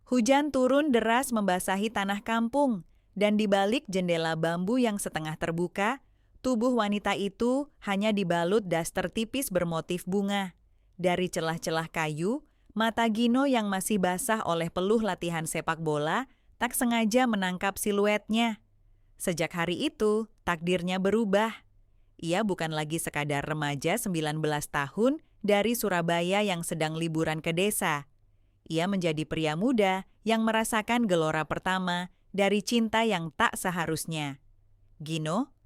Hujan turun deras membasahi tanah kampung, dan di balik jendela bambu yang setengah terbuka, tubuh wanita itu hanya dibalut daster tipis bermotif bunga. Dari celah-celah kayu, mata Gino yang masih basah oleh peluh latihan sepak bola tak sengaja menangkap siluetnya. Sejak hari itu, takdirnya berubah. Ia bukan lagi sekadar remaja 19 tahun dari Surabaya yang sedang liburan ke desa. Ia menjadi pria muda yang merasakan gelora pertama dari cinta yang tak seharusnya. Gino,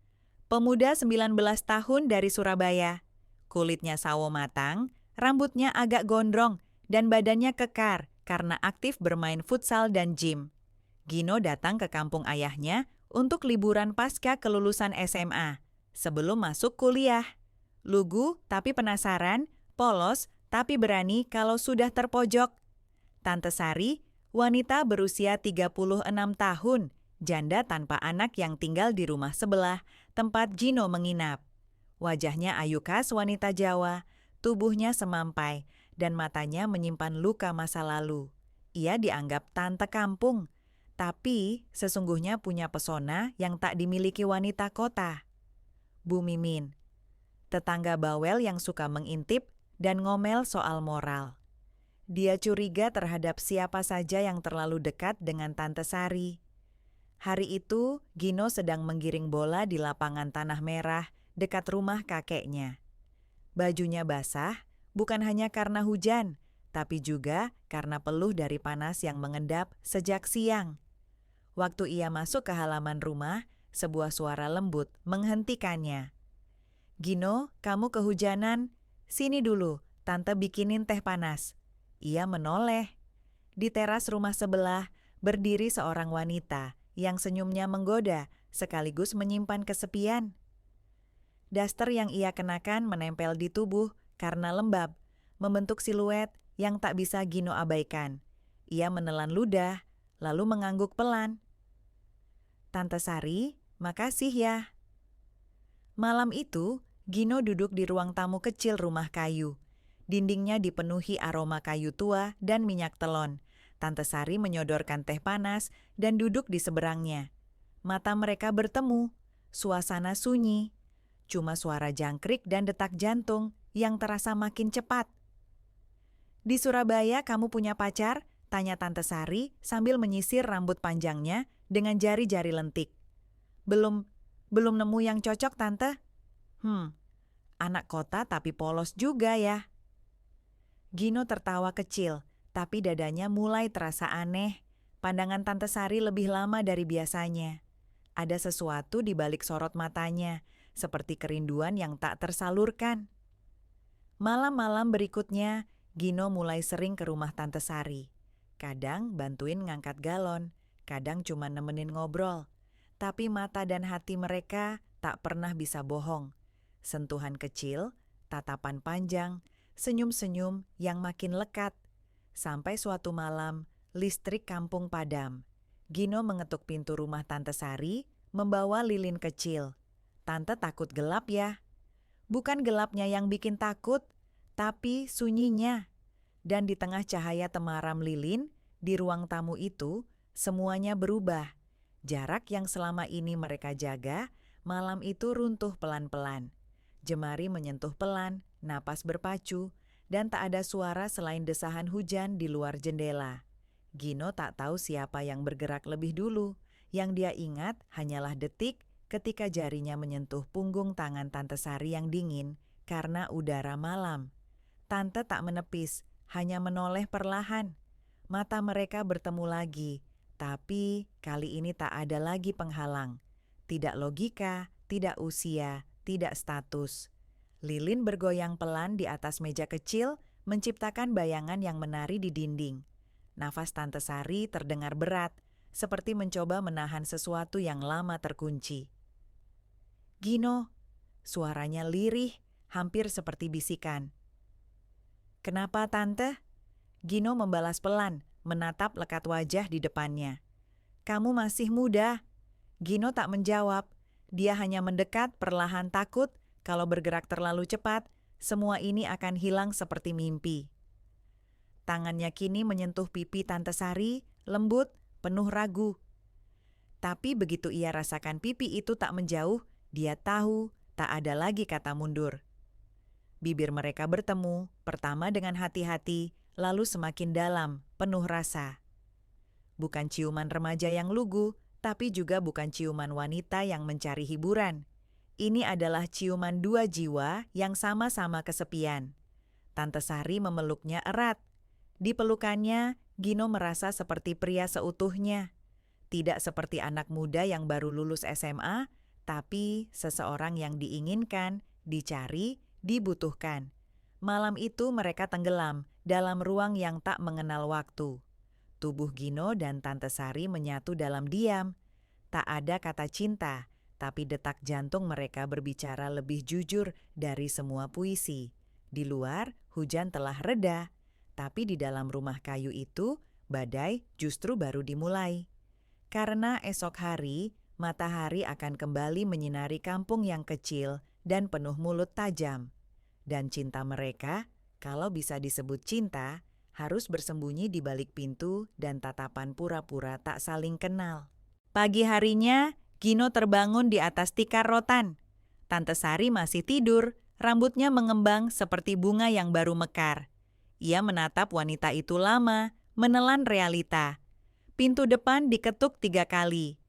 pemuda 19 tahun dari Surabaya. Kulitnya sawo matang, rambutnya agak gondrong, dan badannya kekar karena aktif bermain futsal dan gym. Gino datang ke kampung ayahnya untuk liburan pasca kelulusan SMA, sebelum masuk kuliah. Lugu tapi penasaran, polos tapi berani kalau sudah terpojok. Tante Sari, wanita berusia 36 tahun, janda tanpa anak yang tinggal di rumah sebelah, tempat Gino menginap. Wajahnya ayu khas wanita Jawa, tubuhnya semampai, dan matanya menyimpan luka masa lalu. Ia dianggap tante kampung, tapi sesungguhnya punya pesona yang tak dimiliki wanita kota. Bu Mimin, tetangga bawel yang suka mengintip dan ngomel soal moral. Dia curiga terhadap siapa saja yang terlalu dekat dengan Tante Sari. Hari itu, Gino sedang menggiring bola di lapangan tanah merah dekat rumah kakeknya. Bajunya basah, bukan hanya karena hujan, tapi juga karena peluh dari panas yang mengendap sejak siang. Waktu ia masuk ke halaman rumah, sebuah suara lembut menghentikannya. "Gino, kamu kehujanan? Sini dulu, Tante bikinin teh panas." Ia menoleh. Di teras rumah sebelah, berdiri seorang wanita yang senyumnya menggoda sekaligus menyimpan kesepian. Daster yang ia kenakan menempel di tubuh karena lembab, membentuk siluet yang tak bisa Gino abaikan. Ia menelan ludah, lalu mengangguk pelan. "Tante Sari, makasih ya." Malam itu, Gino duduk di ruang tamu kecil rumah kayu. Dindingnya dipenuhi aroma kayu tua dan minyak telon. Tante Sari menyodorkan teh panas dan duduk di seberangnya. Mata mereka bertemu, suasana sunyi. Cuma suara jangkrik dan detak jantung yang terasa makin cepat. "Di Surabaya kamu punya pacar?" tanya Tante Sari sambil menyisir rambut panjangnya dengan jari-jari lentik. Belum, belum nemu yang cocok, Tante." Anak kota tapi polos juga ya." Gino tertawa kecil, tapi dadanya mulai terasa aneh. Pandangan Tante Sari lebih lama dari biasanya. Ada sesuatu di balik sorot matanya, seperti kerinduan yang tak tersalurkan. Malam-malam berikutnya, Gino mulai sering ke rumah Tante Sari. Kadang bantuin ngangkat galon, kadang cuma nemenin ngobrol. Tapi mata dan hati mereka tak pernah bisa bohong. Sentuhan kecil, tatapan panjang, senyum-senyum yang makin lekat. Sampai suatu malam, listrik kampung padam. Gino mengetuk pintu rumah Tante Sari, membawa lilin kecil. "Tante takut gelap ya?" Bukan gelapnya yang bikin takut, tapi sunyinya. Dan di tengah cahaya temaram lilin, di ruang tamu itu, semuanya berubah. Jarak yang selama ini mereka jaga, malam itu runtuh pelan-pelan. Jemari menyentuh pelan, napas berpacu, dan tak ada suara selain desahan hujan di luar jendela. Gino tak tahu siapa yang bergerak lebih dulu. Yang dia ingat hanyalah detik ketika jarinya menyentuh punggung tangan Tante Sari yang dingin karena udara malam. Tante tak menepis, hanya menoleh perlahan. Mata mereka bertemu lagi, tapi kali ini tak ada lagi penghalang. Tidak logika, tidak usia, tidak status. Lilin bergoyang pelan di atas meja kecil, menciptakan bayangan yang menari di dinding. Nafas Tante Sari terdengar berat, seperti mencoba menahan sesuatu yang lama terkunci. "Gino," suaranya lirih, hampir seperti bisikan. "Kenapa, Tante?" Gino membalas pelan, menatap lekat wajah di depannya. "Kamu masih muda." Gino tak menjawab. Dia hanya mendekat perlahan, takut kalau bergerak terlalu cepat, semua ini akan hilang seperti mimpi. Tangannya kini menyentuh pipi Tante Sari, lembut, penuh ragu. Tapi begitu ia rasakan pipi itu tak menjauh, dia tahu tak ada lagi kata mundur. Bibir mereka bertemu, pertama dengan hati-hati, lalu semakin dalam, penuh rasa. Bukan ciuman remaja yang lugu, tapi juga bukan ciuman wanita yang mencari hiburan. Ini adalah ciuman dua jiwa yang sama-sama kesepian. Tante Sari memeluknya erat. Di pelukannya, Gino merasa seperti pria seutuhnya. Tidak seperti anak muda yang baru lulus SMA, tapi seseorang yang diinginkan, dicari, dibutuhkan. Malam itu mereka tenggelam dalam ruang yang tak mengenal waktu. Tubuh Gino dan Tante Sari menyatu dalam diam. Tak ada kata cinta, tapi detak jantung mereka berbicara lebih jujur dari semua puisi. Di luar, hujan telah reda, tapi di dalam rumah kayu itu, badai justru baru dimulai. Karena esok hari, matahari akan kembali menyinari kampung yang kecil dan penuh mulut tajam. Dan cinta mereka, kalau bisa disebut cinta, harus bersembunyi di balik pintu dan tatapan pura-pura tak saling kenal. Pagi harinya, Gino terbangun di atas tikar rotan. Tante Sari masih tidur, rambutnya mengembang seperti bunga yang baru mekar. Ia menatap wanita itu lama, menelan realita. Pintu depan diketuk 3 kali.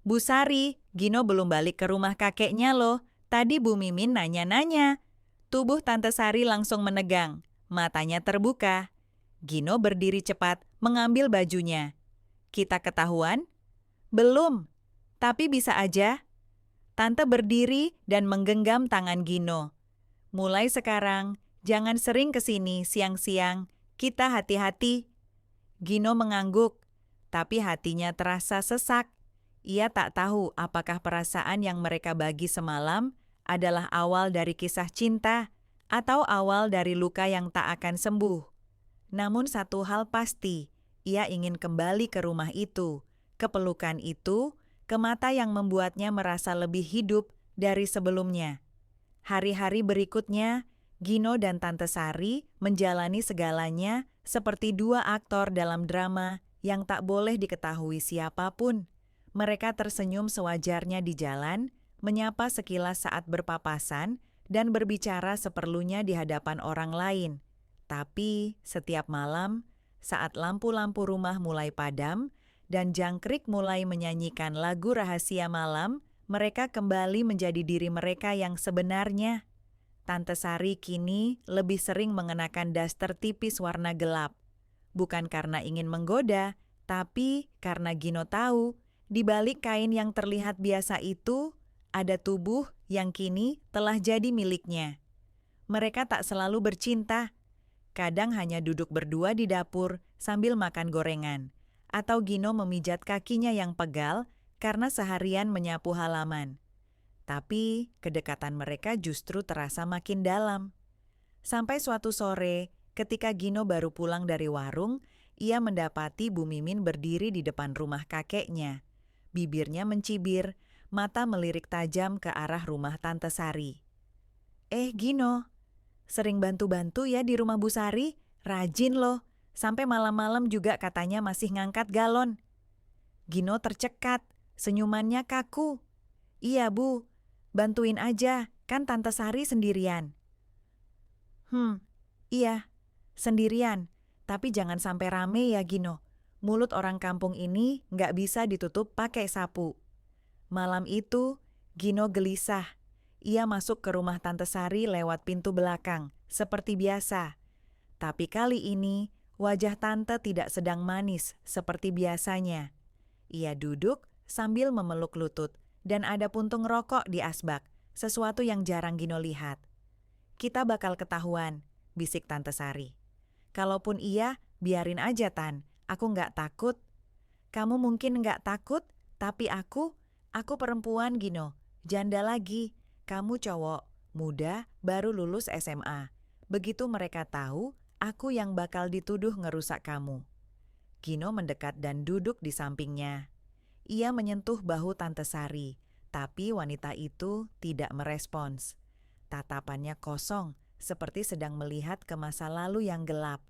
"Bu Sari, Gino belum balik ke rumah kakeknya loh. Tadi Bu Mimin nanya-nanya." Tubuh Tante Sari langsung menegang, matanya terbuka. Gino berdiri cepat, mengambil bajunya. "Kita ketahuan?" "Belum, tapi bisa aja." Tante berdiri dan menggenggam tangan Gino. "Mulai sekarang, jangan sering kesini siang-siang. Kita hati-hati." Gino mengangguk, tapi hatinya terasa sesak. Ia tak tahu apakah perasaan yang mereka bagi semalam adalah awal dari kisah cinta atau awal dari luka yang tak akan sembuh. Namun satu hal pasti, ia ingin kembali ke rumah itu, ke pelukan itu, ke mata yang membuatnya merasa lebih hidup dari sebelumnya. Hari-hari berikutnya, Gino dan Tante Sari menjalani segalanya seperti dua aktor dalam drama yang tak boleh diketahui siapapun. Mereka tersenyum sewajarnya di jalan, menyapa sekilas saat berpapasan, dan berbicara seperlunya di hadapan orang lain. Tapi setiap malam, saat lampu-lampu rumah mulai padam dan jangkrik mulai menyanyikan lagu rahasia malam, mereka kembali menjadi diri mereka yang sebenarnya. Tante Sari kini lebih sering mengenakan daster tipis warna gelap. Bukan karena ingin menggoda, tapi karena Gino tahu, di balik kain yang terlihat biasa itu, ada tubuh yang kini telah jadi miliknya. Mereka tak selalu bercinta. Kadang hanya duduk berdua di dapur sambil makan gorengan, atau Gino memijat kakinya yang pegal karena seharian menyapu halaman. Tapi kedekatan mereka justru terasa makin dalam. Sampai suatu sore, ketika Gino baru pulang dari warung, ia mendapati Bu Mimin berdiri di depan rumah kakeknya. Bibirnya mencibir, mata melirik tajam ke arah rumah Tante Sari. Gino, sering bantu-bantu ya di rumah Bu Sari, rajin loh. Sampai malam-malam juga katanya masih ngangkat galon." Gino tercekat, senyumannya kaku. "Iya Bu, bantuin aja, kan Tante Sari sendirian." Iya, sendirian. Tapi jangan sampai rame ya Gino. Mulut orang kampung ini nggak bisa ditutup pakai sapu." Malam itu, Gino gelisah. Ia masuk ke rumah Tante Sari lewat pintu belakang, seperti biasa. Tapi kali ini, wajah Tante tidak sedang manis seperti biasanya. Ia duduk sambil memeluk lutut, dan ada puntung rokok di asbak, sesuatu yang jarang Gino lihat. "Kita bakal ketahuan," bisik Tante Sari. "Kalaupun iya, biarin aja Tan, aku nggak takut." "Kamu mungkin nggak takut, tapi aku perempuan Gino, janda lagi. Kamu cowok, muda, baru lulus SMA. Begitu mereka tahu, aku yang bakal dituduh ngerusak kamu." Gino mendekat dan duduk di sampingnya. Ia menyentuh bahu Tante Sari, tapi wanita itu tidak merespons. Tatapannya kosong, seperti sedang melihat ke masa lalu yang gelap.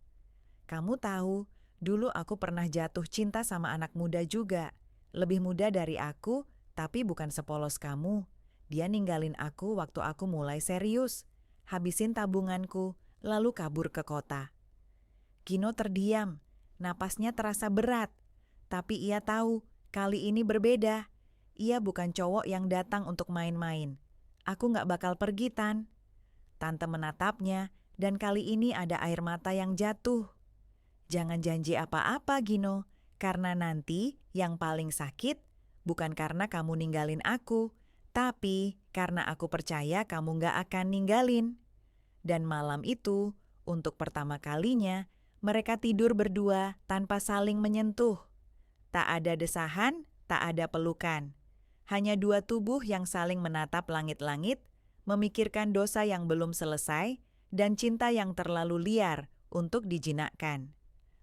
"Kamu tahu, Dulu aku pernah jatuh cinta sama anak muda juga. Lebih muda dari aku, tapi bukan sepolos kamu. Dia ninggalin aku waktu aku mulai serius. Habisin tabunganku, lalu kabur ke kota. Gino terdiam, napasnya terasa berat. Tapi ia tahu, kali ini berbeda. Ia bukan cowok yang datang untuk main-main. Aku gak bakal pergi, Tan. Tante menatapnya, dan kali ini ada air mata yang jatuh. Jangan janji apa-apa, Gino, karena nanti yang paling sakit bukan karena kamu ninggalin aku, tapi karena aku percaya kamu gak akan ninggalin. Dan malam itu, untuk pertama kalinya, mereka tidur berdua tanpa saling menyentuh. Tak ada desahan, tak ada pelukan. Hanya dua tubuh yang saling menatap langit-langit, memikirkan dosa yang belum selesai, dan cinta yang terlalu liar untuk dijinakkan.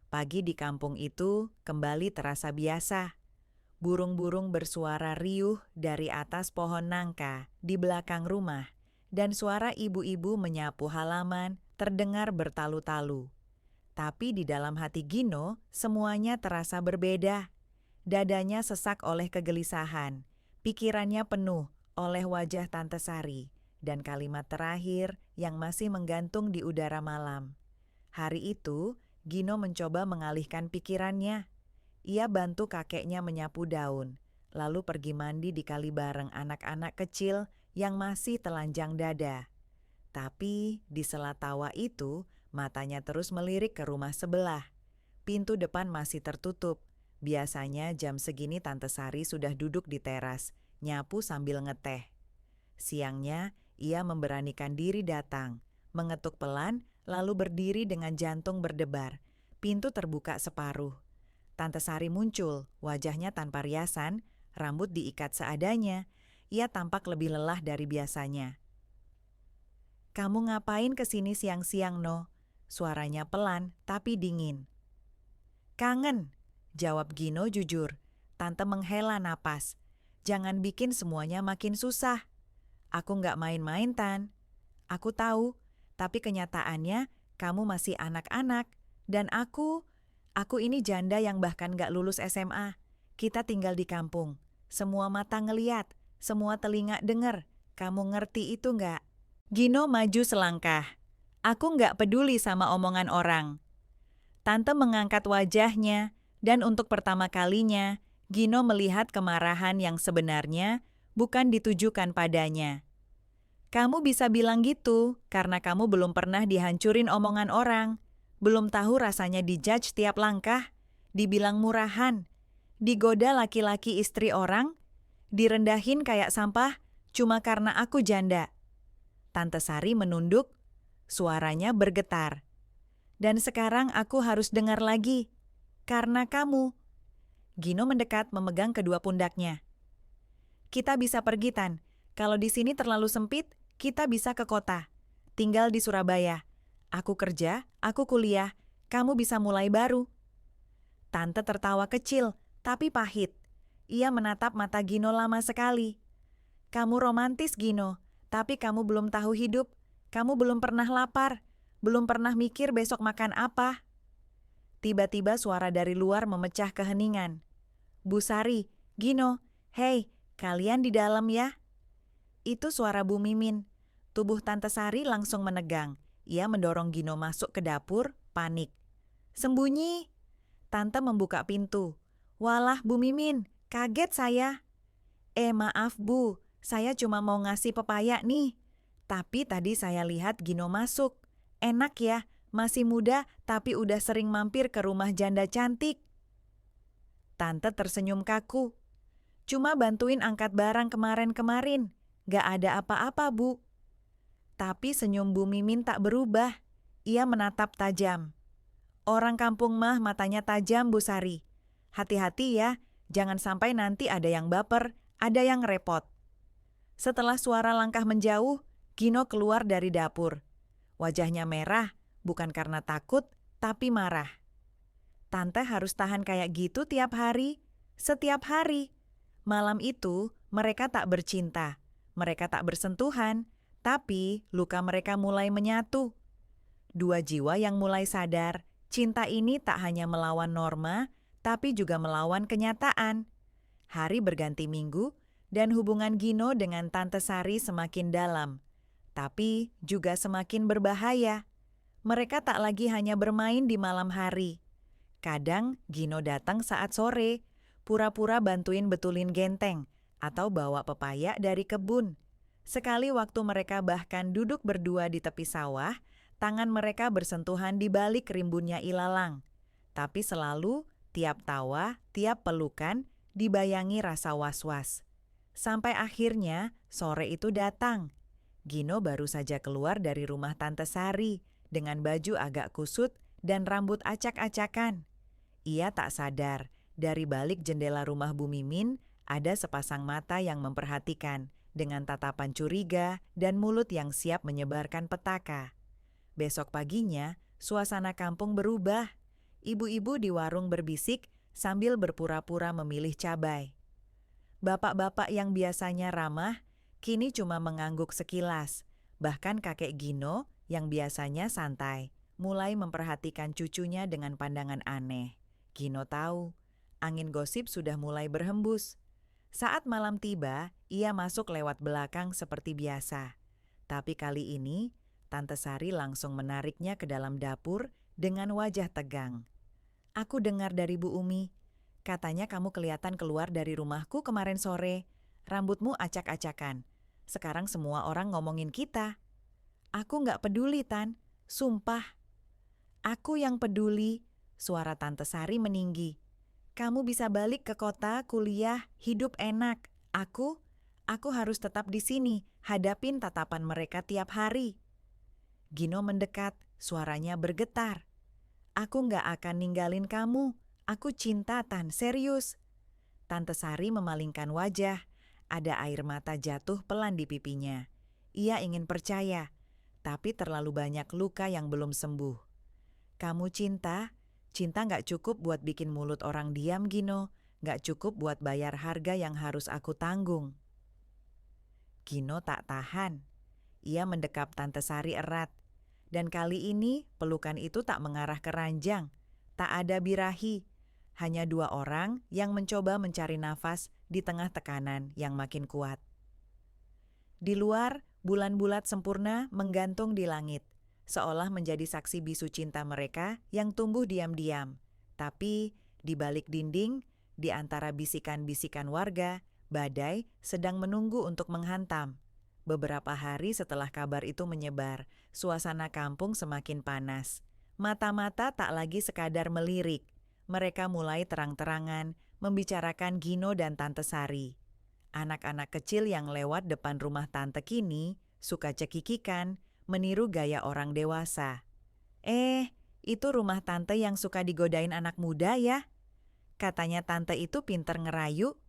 Pagi di kampung itu kembali terasa biasa. Burung-burung bersuara riuh dari atas pohon nangka di belakang rumah, dan suara ibu-ibu menyapu halaman terdengar bertalu-talu. Tapi di dalam hati Gino, semuanya terasa berbeda. Dadanya sesak oleh kegelisahan, pikirannya penuh oleh wajah Tante Sari, dan kalimat terakhir yang masih menggantung di udara malam. Hari itu, Gino mencoba mengalihkan pikirannya. Ia bantu kakeknya menyapu daun, lalu pergi mandi di kali bareng anak-anak kecil yang masih telanjang dada. Tapi di sela tawa itu, matanya terus melirik ke rumah sebelah. Pintu depan masih tertutup. Biasanya jam segini Tante Sari sudah duduk di teras, nyapu sambil ngeteh. Siangnya, ia memberanikan diri datang, mengetuk pelan, lalu berdiri dengan jantung berdebar. Pintu terbuka separuh. Tante Sari muncul, wajahnya tanpa riasan, rambut diikat seadanya. Ia tampak lebih lelah dari biasanya. "Kamu ngapain kesini siang-siang, No?" Suaranya pelan, tapi dingin. "Kangen," jawab Gino jujur. Tante menghela napas. "Jangan bikin semuanya makin susah. Aku nggak main-main, Tan. Aku tahu, tapi kenyataannya kamu masih anak-anak. Dan aku ini janda yang bahkan nggak lulus SMA. Kita tinggal di kampung. Semua mata ngeliat, semua telinga denger. Kamu ngerti itu nggak?" Gino maju selangkah. "Aku nggak peduli sama omongan orang." Tante mengangkat wajahnya, dan untuk pertama kalinya, Gino melihat kemarahan yang sebenarnya bukan ditujukan padanya. "Kamu bisa bilang gitu karena kamu belum pernah dihancurin omongan orang, belum tahu rasanya dijudge tiap langkah, dibilang murahan, digoda laki-laki istri orang, direndahin kayak sampah cuma karena aku janda." Tante Sari menunduk, suaranya bergetar. "Dan sekarang aku harus dengar lagi, karena kamu." Gino mendekat memegang kedua pundaknya. "Kita bisa pergi, Tan. Kalau di sini terlalu sempit, kita bisa ke kota. Tinggal di Surabaya. Aku kerja, aku kuliah, kamu bisa mulai baru." Tante tertawa kecil, tapi pahit. Ia menatap mata Gino lama sekali. "Kamu romantis, Gino, tapi kamu belum tahu hidup. Kamu belum pernah lapar, belum pernah mikir besok makan apa." Tiba-tiba suara dari luar memecah keheningan. "Bu Sari, Gino, hei, kalian di dalam ya?" Itu suara Bu Mimin. Tubuh Tante Sari langsung menegang. Ia mendorong Gino masuk ke dapur, panik. "Sembunyi!" Tante membuka pintu. "Walah, Bu Mimin, kaget saya." Maaf Bu, saya cuma mau ngasih pepaya nih. Tapi tadi saya lihat Gino masuk. Enak ya, masih muda tapi udah sering mampir ke rumah janda cantik." Tante tersenyum kaku. "Cuma bantuin angkat barang kemarin-kemarin. Gak ada apa-apa, Bu." Tapi senyum Bu Mimin tak berubah. Ia menatap tajam. "Orang kampung mah matanya tajam, Bu Sari. Hati-hati ya, jangan sampai nanti ada yang baper, ada yang repot." Setelah suara langkah menjauh, Gino keluar dari dapur. Wajahnya merah, bukan karena takut, tapi marah. Tante harus tahan kayak gitu tiap hari, setiap hari. Malam itu, mereka tak bercinta, mereka tak bersentuhan, tapi luka mereka mulai menyatu. Dua jiwa yang mulai sadar, Cinta ini tak hanya melawan norma, tapi juga melawan kenyataan. Hari berganti minggu, dan hubungan Gino dengan Tante Sari semakin dalam, tapi juga semakin berbahaya. Mereka tak lagi hanya bermain di malam hari. Kadang Gino datang saat sore, pura-pura bantuin betulin genteng, atau bawa pepaya dari kebun. Sekali waktu mereka bahkan duduk berdua di tepi sawah, tangan mereka bersentuhan di balik rimbunnya ilalang. Tapi selalu, tiap tawa, tiap pelukan, dibayangi rasa was-was. Sampai akhirnya, sore itu datang. Gino baru saja keluar dari rumah Tante Sari dengan baju agak kusut dan rambut acak-acakan. Ia tak sadar, dari balik jendela rumah Bu Mimin ada sepasang mata yang memperhatikan dengan tatapan curiga dan mulut yang siap menyebarkan petaka. Besok paginya, suasana kampung berubah. Ibu-ibu di warung berbisik sambil berpura-pura memilih cabai. Bapak-bapak yang biasanya ramah, kini cuma mengangguk sekilas. Bahkan kakek Gino yang biasanya santai, mulai memperhatikan cucunya dengan pandangan aneh. Gino tahu, angin gosip sudah mulai berhembus. Saat malam tiba, ia masuk lewat belakang seperti biasa. Tapi kali ini, Tante Sari langsung menariknya ke dalam dapur dengan wajah tegang. "Aku dengar dari Bu Umi, katanya kamu kelihatan keluar dari rumahku kemarin sore. Rambutmu acak-acakan. Sekarang semua orang ngomongin kita." "Aku nggak peduli, Tan. Sumpah." "Aku yang peduli," suara Tante Sari meninggi. "Kamu bisa balik ke kota, kuliah, hidup enak. Aku harus tetap di sini, hadapin tatapan mereka tiap hari." Gino mendekat, suaranya bergetar. "Aku nggak akan ninggalin kamu. Aku cinta, Tan, serius." Tante Sari memalingkan wajah. Ada air mata jatuh pelan di pipinya. Ia ingin percaya, tapi terlalu banyak luka yang belum sembuh. "Kamu cinta? Cinta nggak cukup buat bikin mulut orang diam, Gino. Nggak cukup buat bayar harga yang harus aku tanggung." Gino tak tahan. Ia mendekap Tante Sari erat. Dan kali ini pelukan itu tak mengarah ke ranjang. Tak ada birahi. Hanya dua orang yang mencoba mencari nafas di tengah tekanan yang makin kuat. Di luar, bulan bulat sempurna menggantung di langit, seolah menjadi saksi bisu cinta mereka yang tumbuh diam-diam. Tapi di balik dinding, di antara bisikan-bisikan warga, badai sedang menunggu untuk menghantam. Beberapa hari setelah kabar itu menyebar, suasana kampung semakin panas. Mata-mata tak lagi sekadar melirik. Mereka mulai terang-terangan membicarakan Gino dan Tante Sari. Anak-anak kecil yang lewat depan rumah tante kini suka cekikikan, meniru gaya orang dewasa. Itu rumah tante yang suka digodain anak muda ya?" Katanya tante itu pinter ngerayu.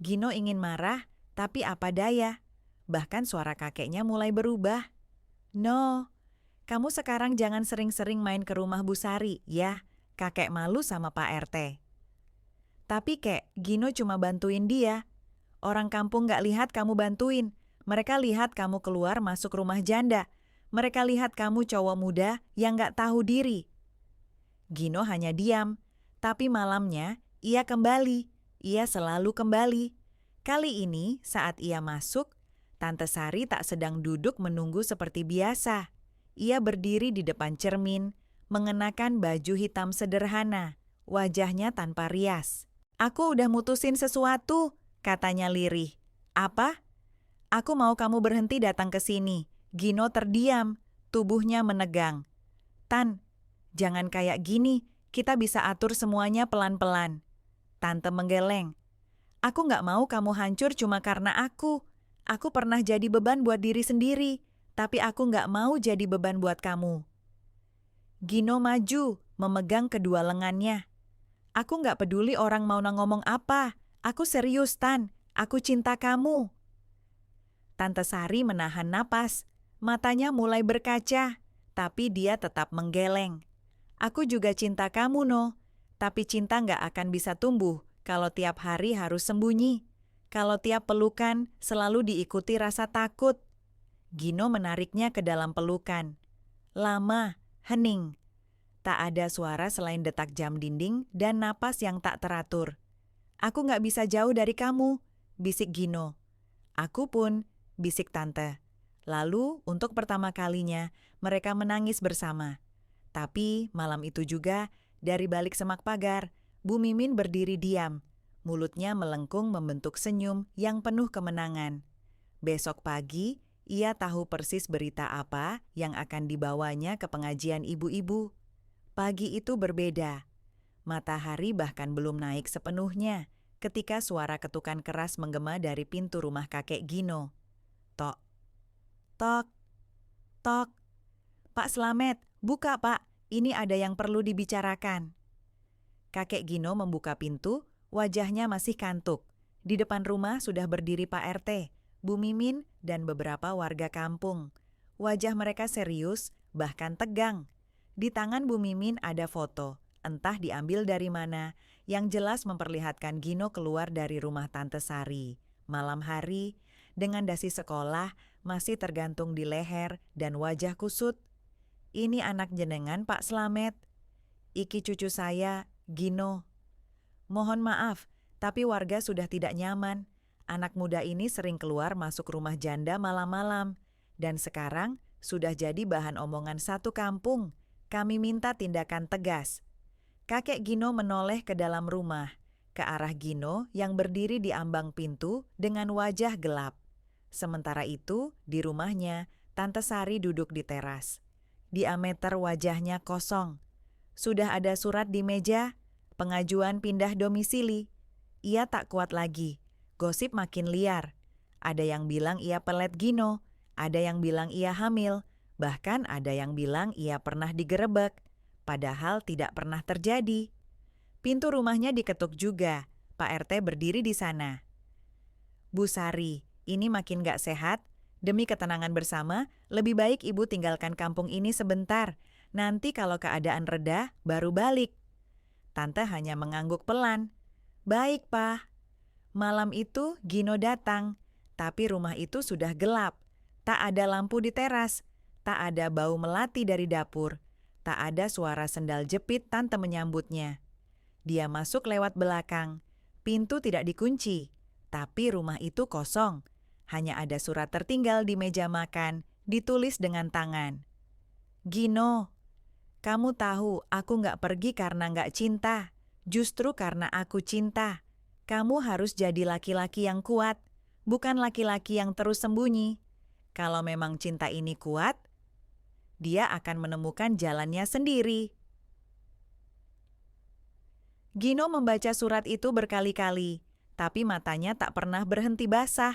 Gino ingin marah, tapi apa daya. Bahkan suara kakeknya mulai berubah. "No, kamu sekarang jangan sering-sering main ke rumah Bu Sari, ya. Kakek malu sama Pak RT." "Tapi Kek, Gino cuma bantuin dia. Orang kampung gak lihat kamu bantuin. Mereka lihat kamu keluar masuk rumah janda. Mereka lihat kamu cowok muda yang gak tahu diri." Gino hanya diam, tapi malamnya ia kembali. Ia selalu kembali. Kali ini saat ia masuk, Tante Sari tak sedang duduk menunggu seperti biasa. Ia berdiri di depan cermin, mengenakan baju hitam sederhana, wajahnya tanpa rias. "Aku udah mutusin sesuatu," katanya lirih. "Apa?" "Aku mau kamu berhenti datang ke sini." Gino terdiam, tubuhnya menegang. "Tan, jangan kayak gini, kita bisa atur semuanya pelan-pelan." Tante menggeleng. "Aku gak mau kamu hancur cuma karena aku. Aku pernah jadi beban buat diri sendiri, tapi aku gak mau jadi beban buat kamu." Gino maju, memegang kedua lengannya. "Aku gak peduli orang mau ngomong apa. Aku serius, Tan. Aku cinta kamu." Tante Sari menahan napas. Matanya mulai berkaca, tapi dia tetap menggeleng. "Aku juga cinta kamu, No. Tapi cinta gak akan bisa tumbuh kalau tiap hari harus sembunyi. Kalau tiap pelukan selalu diikuti rasa takut." Gino menariknya ke dalam pelukan. Lama, hening. Tak ada suara selain detak jam dinding dan napas yang tak teratur. "Aku nggak bisa jauh dari kamu," bisik Gino. "Aku pun," bisik Tante. Lalu, untuk pertama kalinya, mereka menangis bersama. Tapi, malam itu juga, dari balik semak pagar, Bu Mimin berdiri diam. Mulutnya melengkung membentuk senyum yang penuh kemenangan. Besok pagi, ia tahu persis berita apa yang akan dibawanya ke pengajian ibu-ibu. Pagi itu berbeda. Matahari bahkan belum naik sepenuhnya ketika suara ketukan keras menggema dari pintu rumah kakek Gino. Tok, tok, tok. "Pak Slamet, buka Pak, ini ada yang perlu dibicarakan." Kakek Gino membuka pintu, wajahnya masih kantuk. Di depan rumah sudah berdiri Pak RT, Bu Mimin, dan beberapa warga kampung. Wajah mereka serius, bahkan tegang. Di tangan Bu Mimin ada foto, entah diambil dari mana, yang jelas memperlihatkan Gino keluar dari rumah Tante Sari. Malam hari, dengan dasi sekolah masih tergantung di leher dan wajah kusut. "Ini anak jenengan Pak Slamet. Iki cucu saya, Gino. Mohon maaf, tapi warga sudah tidak nyaman. Anak muda ini sering keluar masuk rumah janda malam-malam. Dan sekarang sudah jadi bahan omongan satu kampung. Kami minta tindakan tegas." Kakek Gino menoleh ke dalam rumah, ke arah Gino yang berdiri di ambang pintu dengan wajah gelap. Sementara itu, di rumahnya, Tante Sari duduk di teras. Diameter wajahnya kosong. Sudah ada surat di meja, pengajuan pindah domisili. Ia tak kuat lagi. Gosip makin liar. Ada yang bilang ia pelet Gino, ada yang bilang ia hamil, bahkan ada yang bilang ia pernah digerebek, padahal tidak pernah terjadi. Pintu rumahnya diketuk juga. Pak RT berdiri di sana. "Bu Sari, ini makin gak sehat. Demi ketenangan bersama, lebih baik Ibu tinggalkan kampung ini sebentar. Nanti kalau keadaan reda, baru balik." Tante hanya mengangguk pelan. "Baik, Pak." Malam itu Gino datang, tapi rumah itu sudah gelap. Tak ada lampu di teras, tak ada bau melati dari dapur, tak ada suara sendal jepit Tante menyambutnya. Dia masuk lewat belakang. Pintu tidak dikunci, tapi rumah itu kosong. Hanya ada surat tertinggal di meja makan, ditulis dengan tangan. "Gino, kamu tahu aku nggak pergi karena nggak cinta, justru karena aku cinta. Kamu harus jadi laki-laki yang kuat, bukan laki-laki yang terus sembunyi. Kalau memang cinta ini kuat, dia akan menemukan jalannya sendiri." Gino membaca surat itu berkali-kali, tapi matanya tak pernah berhenti basah.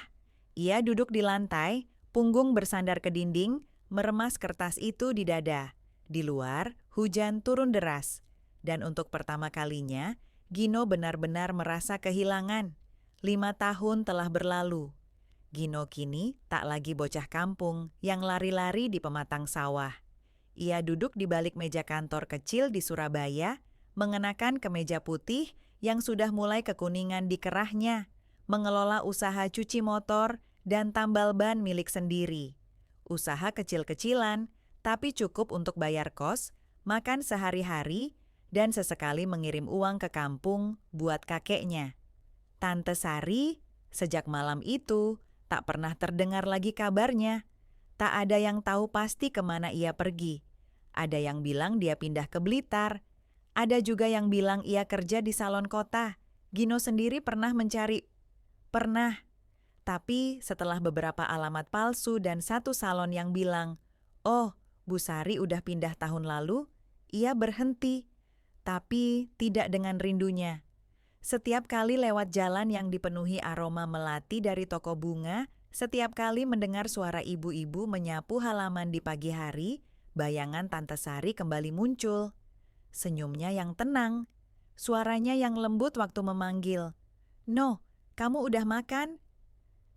Ia duduk di lantai, punggung bersandar ke dinding, meremas kertas itu di dada. Di luar, hujan turun deras. Dan untuk pertama kalinya, Gino benar-benar merasa kehilangan. 5 tahun telah berlalu. Gino kini tak lagi bocah kampung yang lari-lari di pematang sawah. Ia duduk di balik meja kantor kecil di Surabaya, mengenakan kemeja putih yang sudah mulai kekuningan di kerahnya, mengelola usaha cuci motor dan tambal ban milik sendiri. Usaha kecil-kecilan, tapi cukup untuk bayar kos, makan sehari-hari, dan sesekali mengirim uang ke kampung buat kakeknya. Tante Sari, sejak malam itu, tak pernah terdengar lagi kabarnya. Tak ada yang tahu pasti kemana ia pergi. Ada yang bilang dia pindah ke Blitar. Ada juga yang bilang ia kerja di salon kota. Gino sendiri pernah mencari. Pernah. Tapi setelah beberapa alamat palsu dan satu salon yang bilang, "Oh, Bu Sari udah pindah tahun lalu," ia berhenti. Tapi tidak dengan rindunya. Setiap kali lewat jalan yang dipenuhi aroma melati dari toko bunga, setiap kali mendengar suara ibu-ibu menyapu halaman di pagi hari, bayangan Tante Sari kembali muncul. Senyumnya yang tenang, suaranya yang lembut waktu memanggil, "No, kamu udah makan?"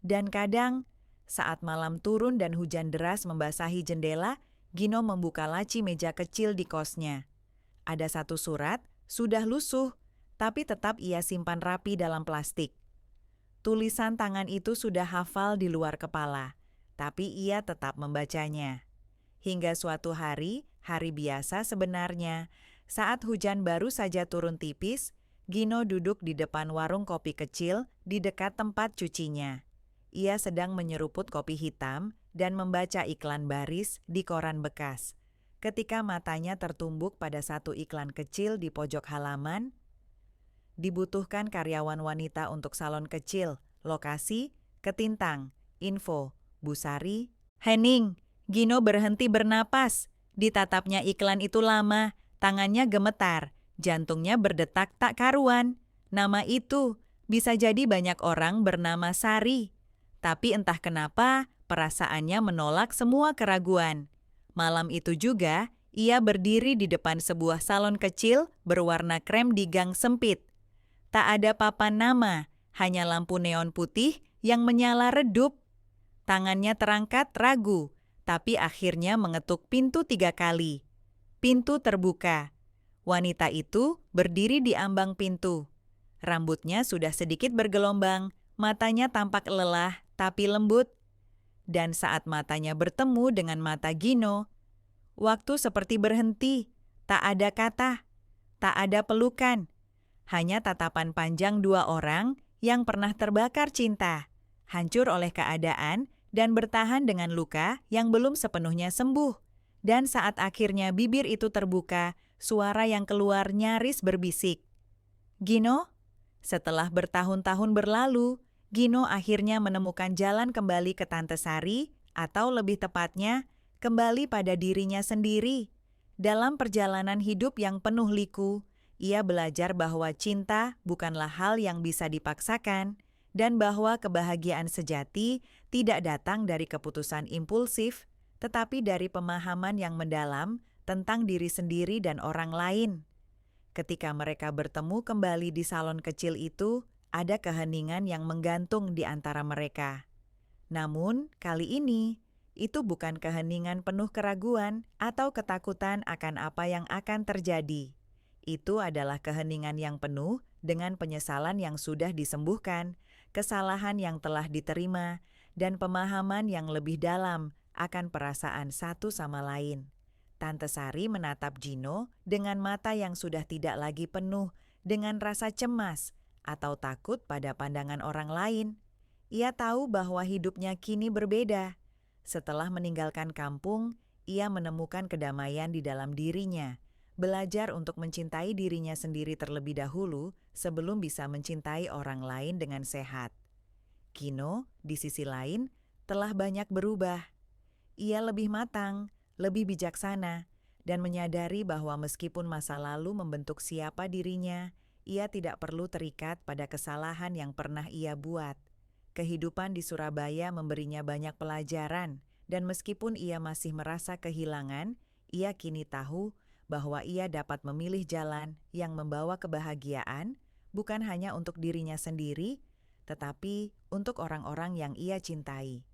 Dan kadang, saat malam turun dan hujan deras membasahi jendela, Gino membuka laci meja kecil di kosnya. Ada satu surat, sudah lusuh, tapi tetap ia simpan rapi dalam plastik. Tulisan tangan itu sudah hafal di luar kepala, tapi ia tetap membacanya. Hingga suatu hari, Hari biasa sebenarnya, saat hujan baru saja turun tipis, Gino duduk di depan warung kopi kecil di dekat tempat cucinya. Ia sedang menyeruput kopi hitam dan membaca iklan baris di koran bekas. Ketika matanya tertumbuk pada satu iklan kecil di pojok halaman, dibutuhkan karyawan wanita untuk salon kecil, lokasi, Ketintang, info, Busari, Henning. Gino berhenti bernapas. Ditatapnya iklan itu lama, tangannya gemetar, jantungnya berdetak tak karuan. Nama itu, bisa jadi banyak orang bernama Sari. Tapi entah kenapa, perasaannya menolak semua keraguan. Malam itu juga, ia berdiri di depan sebuah salon kecil berwarna krem di gang sempit. Tak ada papan nama, hanya lampu neon putih yang menyala redup. Tangannya terangkat ragu, tapi akhirnya mengetuk pintu 3 kali. Pintu terbuka. Wanita itu berdiri di ambang pintu. Rambutnya sudah sedikit bergelombang, matanya tampak lelah tapi lembut. Dan saat matanya bertemu dengan mata Gino, waktu seperti berhenti, tak ada kata, tak ada pelukan. Hanya tatapan panjang dua orang yang pernah terbakar cinta, hancur oleh keadaan, dan bertahan dengan luka yang belum sepenuhnya sembuh. Dan saat akhirnya bibir itu terbuka, suara yang keluar nyaris berbisik. Gino? Setelah bertahun-tahun berlalu, Gino akhirnya menemukan jalan kembali ke Tante Sari, atau lebih tepatnya, kembali pada dirinya sendiri. Dalam perjalanan hidup yang penuh liku, ia belajar bahwa cinta bukanlah hal yang bisa dipaksakan, dan bahwa kebahagiaan sejati tidak datang dari keputusan impulsif, tetapi dari pemahaman yang mendalam tentang diri sendiri dan orang lain. Ketika mereka bertemu kembali di salon kecil itu, ada keheningan yang menggantung di antara mereka. Namun, kali ini, itu bukan keheningan penuh keraguan atau ketakutan akan apa yang akan terjadi. Itu adalah keheningan yang penuh dengan penyesalan yang sudah disembuhkan, kesalahan yang telah diterima, dan pemahaman yang lebih dalam akan perasaan satu sama lain. Tante Sari menatap Gino dengan mata yang sudah tidak lagi penuh dengan rasa cemas atau takut pada pandangan orang lain. Ia tahu bahwa hidupnya kini berbeda. Setelah meninggalkan kampung, ia menemukan kedamaian di dalam dirinya. Belajar untuk mencintai dirinya sendiri terlebih dahulu sebelum bisa mencintai orang lain dengan sehat. Gino, di sisi lain, telah banyak berubah. Ia lebih matang, lebih bijaksana, dan menyadari bahwa meskipun masa lalu membentuk siapa dirinya, ia tidak perlu terikat pada kesalahan yang pernah ia buat. Kehidupan di Surabaya memberinya banyak pelajaran, dan meskipun ia masih merasa kehilangan, ia kini tahu bahwa ia dapat memilih jalan yang membawa kebahagiaan, bukan hanya untuk dirinya sendiri, tetapi untuk orang-orang yang ia cintai.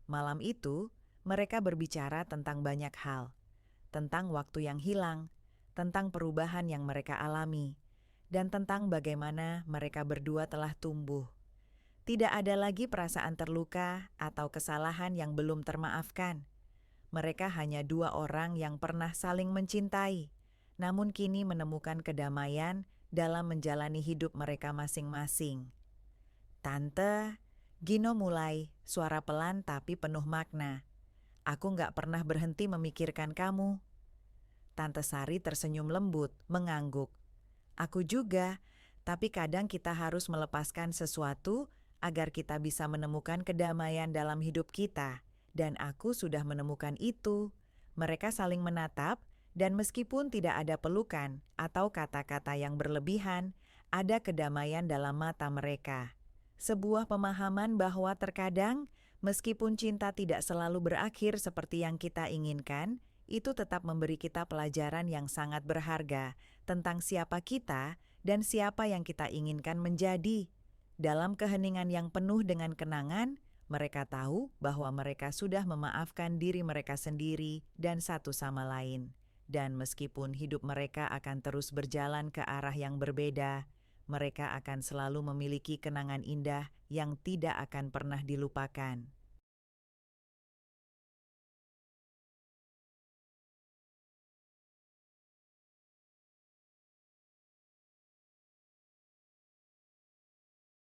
Malam itu, mereka berbicara tentang banyak hal, tentang waktu yang hilang, tentang perubahan yang mereka alami, dan tentang bagaimana mereka berdua telah tumbuh. Tidak ada lagi perasaan terluka atau kesalahan yang belum termaafkan. Mereka hanya dua orang yang pernah saling mencintai, namun kini menemukan kedamaian dalam menjalani hidup mereka masing-masing. Tante, Gino mulai, suara pelan tapi penuh makna. Aku nggak pernah berhenti memikirkan kamu. Tante Sari tersenyum lembut, mengangguk. Aku juga, tapi kadang kita harus melepaskan sesuatu agar kita bisa menemukan kedamaian dalam hidup kita. Dan aku sudah menemukan itu. Mereka saling menatap, dan meskipun tidak ada pelukan atau kata-kata yang berlebihan, ada kedamaian dalam mata mereka. Sebuah pemahaman bahwa terkadang, meskipun cinta tidak selalu berakhir seperti yang kita inginkan, itu tetap memberi kita pelajaran yang sangat berharga tentang siapa kita dan siapa yang kita inginkan menjadi. Dalam keheningan yang penuh dengan kenangan, mereka tahu bahwa mereka sudah memaafkan diri mereka sendiri dan satu sama lain. Dan meskipun hidup mereka akan terus berjalan ke arah yang berbeda, mereka akan selalu memiliki kenangan indah yang tidak akan pernah dilupakan.